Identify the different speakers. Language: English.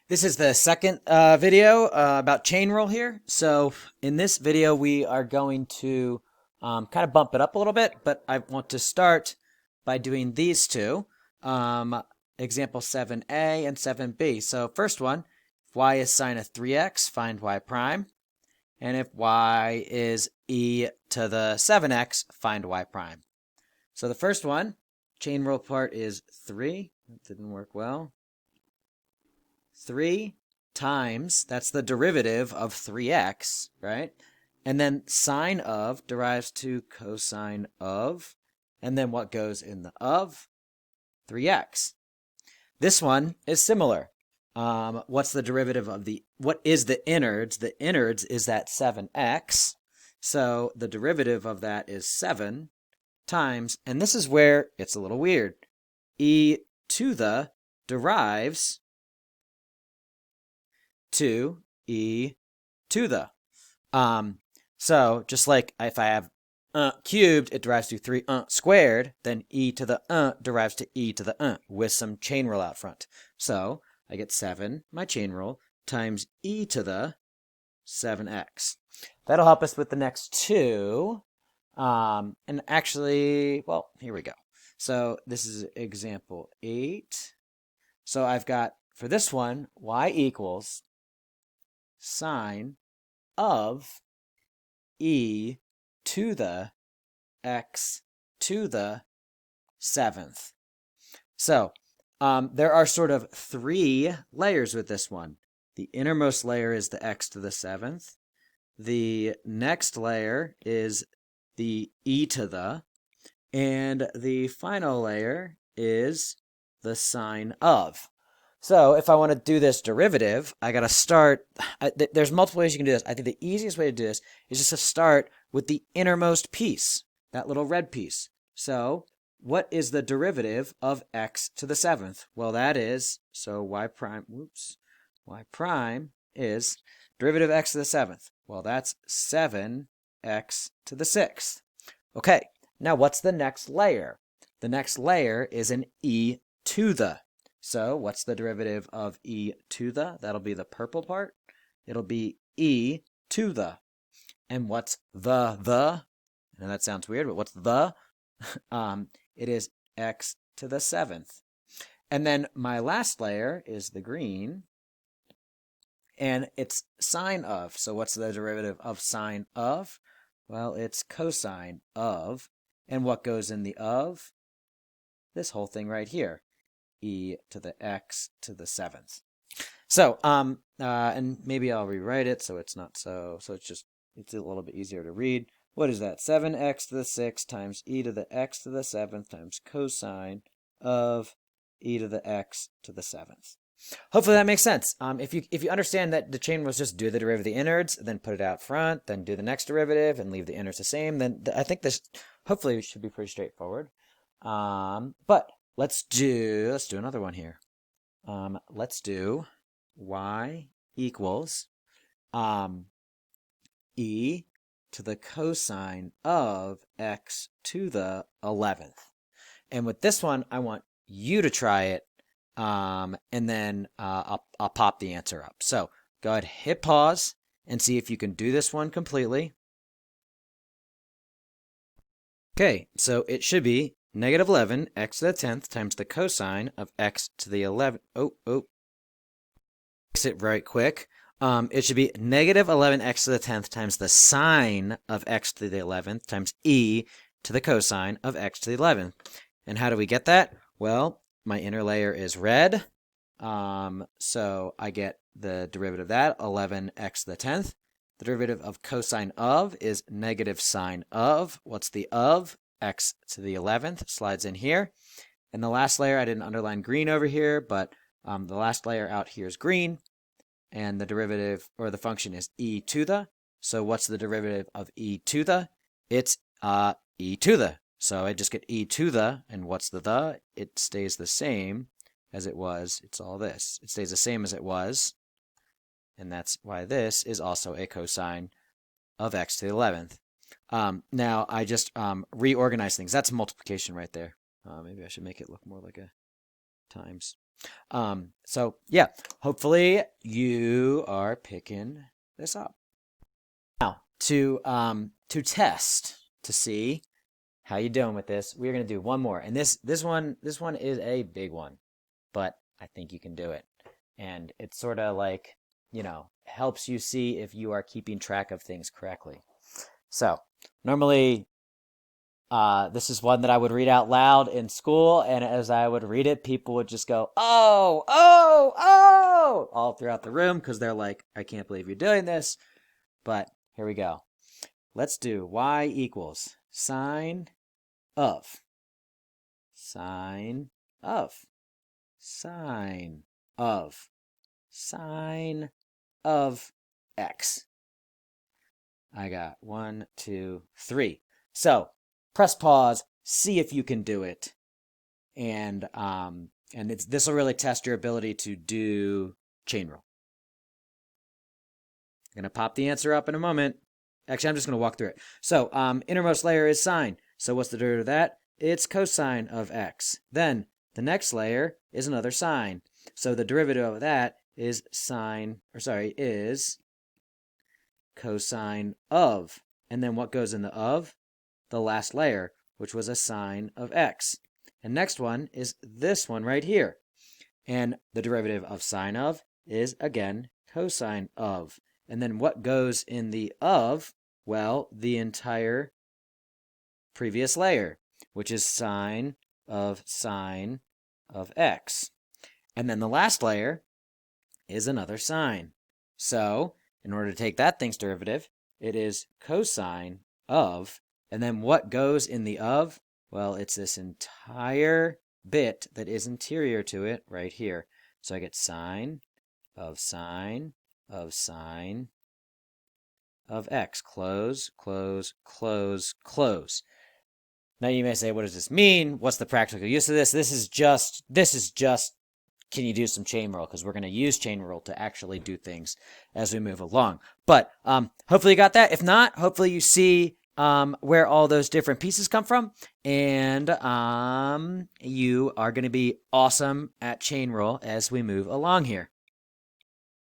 Speaker 1: This is the second video about chain rule here. So in this video, we are going to kind of bump it up a little bit, but I want to start by doing these two, example 7a and 7b. So first one, if y is sine of 3x, find y prime. And if y is e to the 7x, find y prime. So the first one, chain rule part is 3. That didn't work well. 3 times, that's the derivative of 3x, right? And then sine of derives to cosine of, and then what goes in the of? 3x. This one is similar. What's the derivative of what is the innards? The innards is that 7x. So the derivative of that is 7 times, and this is where it's a little weird. E to the derives to e to the. So just like if I have cubed, it derives to 3 squared, then e to the derives to e to the with some chain rule out front. So I get 7, my chain rule, times e to the 7x. That'll help us with the next two. And actually, well, here we go. So this is example 8. So I've got, for this one, y equals sine of e to the x to the 7th. So there are sort of 3 layers with this one. The innermost layer is the x to the 7th. The next layer is the e to the, and the final layer is the sine of. So if I want to do this derivative, I got to start, there's multiple ways you can do this. I think the easiest way to do this is just to start with the innermost piece, that little red piece. So what is the derivative of x to the 7th? Well, that is, so y prime is derivative of x to the 7th. Well, that's 7x to the 6th. Okay, now what's the next layer? The next layer is an e to the. So what's the derivative of e to the? That'll be the purple part. It'll be e to the. And what's the? And that sounds weird, but what's the? It is x to the 7th. And then my last layer is the green, and it's sine of. So what's the derivative of sine of? Well, it's cosine of. And what goes in the of? This whole thing right here, e to the x to the 7th. So, and maybe I'll rewrite it so it's not so it's a little bit easier to read. What is that? 7x to the 6th times e to the x to the 7th times cosine of e to the x to the 7th. Hopefully that makes sense. If you understand that the chain was just do the derivative of the innards, then put it out front, then do the next derivative and leave the innards the same, then I think this hopefully should be pretty straightforward. But let's do another one here. Let's do y equals e to the cosine of x to the 11th. And with this one, I want you to try it, and then I'll pop the answer up. So go ahead, hit pause, and see if you can do this one completely. Okay, so it should be negative 11 x to the 10th times the cosine of x to the 11th. Fix it right quick. It should be negative 11 x to the 10th times the sine of x to the 11th times e to the cosine of x to the 11th. And how do we get that? Well, my inner layer is red, so I get the derivative of that, 11x to the 10th. The derivative of cosine of is negative sine of. What's the of? X to the 11th slides in here. And the last layer, I didn't underline green over here, but the last layer out here is green. And the derivative, or the function, is e to the. So what's the derivative of e to the? It's e to the. So I just get e to the, and what's the? It stays the same as it was. It's all this. It stays the same as it was. And that's why this is also a cosine of x to the 11th. Now I just reorganize things. That's multiplication right there. Maybe I should make it look more like a times. So yeah, hopefully you are picking this up. Now to test to see how you doing with this, we're gonna do one more, and this one is a big one, but I think you can do it, and it's sort of like, you know, helps you see if you are keeping track of things correctly. So normally, this is one that I would read out loud in school, and as I would read it, people would just go, "Oh, oh, oh," all throughout the room because they're like, "I can't believe you're doing this." But here we go. Let's do y equals sine of sine of sine of sine of x. I got 1, 2, 3. So press pause, see if you can do it, and this will really test your ability to do chain rule. I'm gonna pop the answer up in a moment. Actually, I'm just gonna walk through it. So innermost layer is sine. So what's the derivative of that? It's cosine of x. Then the next layer is another sine. So the derivative of that is is cosine of. And then what goes in the of? The last layer, which was a sine of x. And next one is this one right here. And the derivative of sine of is, again, cosine of. And then what goes in the of? Well, the entire previous layer, which is sine of x. And then the last layer is another sine. So, in order to take that thing's derivative, it is cosine of, and then what goes in the of? Well, it's this entire bit that is interior to it right here. So I get sine of sine of sine of x. Close, close, close, close. Now you may say, what does this mean? What's the practical use of this? This is just, can you do some chain rule? Because we're going to use chain rule to actually do things as we move along. But hopefully you got that. If not, hopefully you see where all those different pieces come from. And you are going to be awesome at chain rule as we move along here.